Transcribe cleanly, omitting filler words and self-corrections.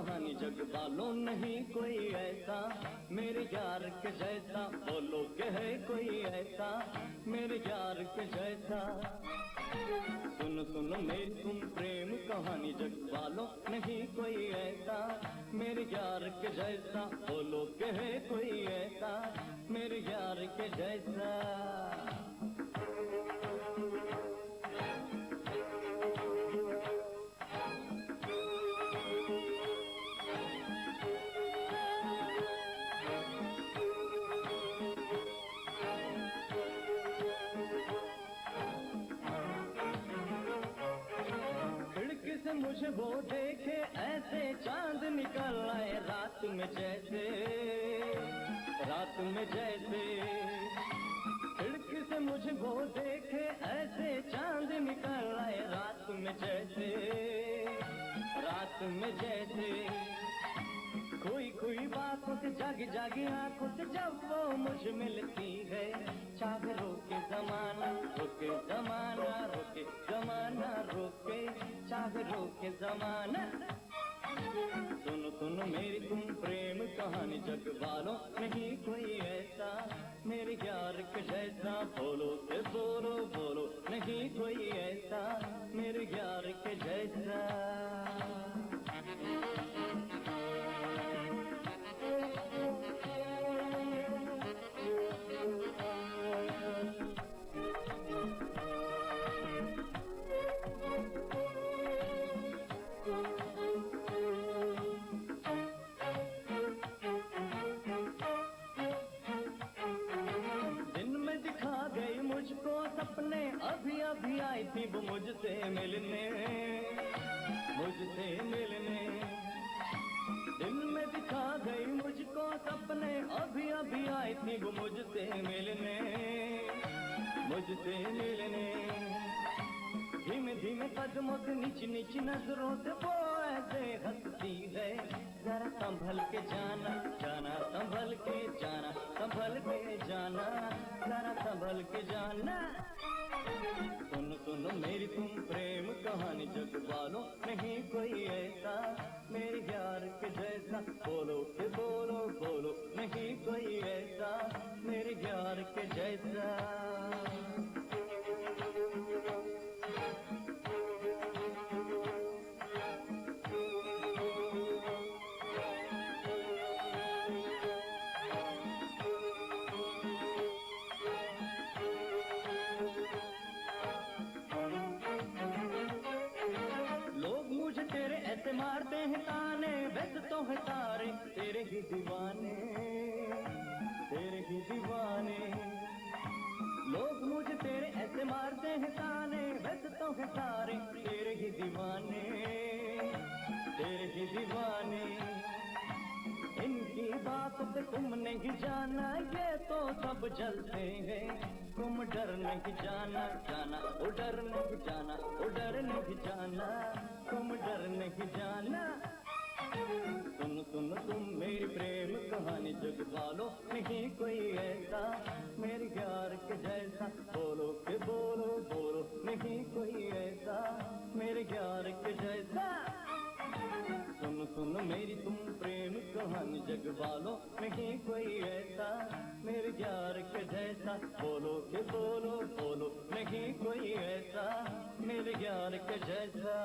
कहानी जग वालों नहीं कोई ऐसा मेरे यार के जैसा, बोलो के है कोई ऐसा मेरे यार के जैसा। सुनो सुनो मेरी तुम प्रेम कहानी जग वालों नहीं कोई ऐसा मेरे यार के जैसा, बोलो के है कोई ऐसा मेरे यार के जैसा। मुझे वो देखे ऐसे चांद निकल आए रात में जैसे, रात में जैसे। खिड़की से मुझे वो देखे ऐसे चांद निकल आए रात में जैसे, रात में जैसे। खोई खोई बातों से जागी जागी आंखों से जब वो मुझे मिलती है, चाहे रोके जमाना रोके जमाना रोके जमाना रोके, चाहे रोके जमाना। सुनो सुनो मेरी तुम प्रेम कहानी जग वालों नहीं कोई ऐसा मेरे यार के जैसा, बोलो के बोलो बोलो नहीं कोई ऐसा मेरे यार के जैसा। सपने अभी अभी आई थी वो मुझसे मिलने, मुझसे मिलने। दिन में दिखा गई मुझको सपने अभी अभी आई थी वो मुझसे मिलने, मुझसे मिलने। धीमे धीमे कदमों से नीची नीची नजरों से वो ऐसे हंसती है, जरा संभल के जाना जाना संभल के जाना संभल के जाना, जरा संभल के जाना। सुनो सुनो मेरी तुम प्रेम कहानी जग वालों नहीं कोई ऐसा मेरे यार के जैसा, बोलो के बोलो बोलो नहीं कोई ऐसा मेरे यार के जैसा। मारते हैं ताने वैसे तो है तारे तेरे ही दीवाने, तेरे ही दीवाने। लोग मुझे तेरे ऐसे मारते हैं ताने वैसे तो है तारे तेरे ही दीवाने, तेरे ही दीवाने। इनकी बातों पे तुम नहीं जाना ये तो सब जलते हैं, तुम डर नहीं जाना जाना ओ डर नहीं जाना ओ डर नहीं जाना, तुम डर नहीं जाना। सुन सुन तुम मेरी प्रेम कहानी जग वालों नहीं कोई ऐसा मेरे यार के जैसा, बोलो के बोलो बोलो नहीं कोई ऐसा मेरे यार के जैसा। सुन सुन मेरी तुम प्रेम कहानी जग वालों नहीं कोई ऐसा मेरे यार के जैसा, बोलो के बोलो बोलो नहीं कोई ऐसा मेरे यार के जैसा।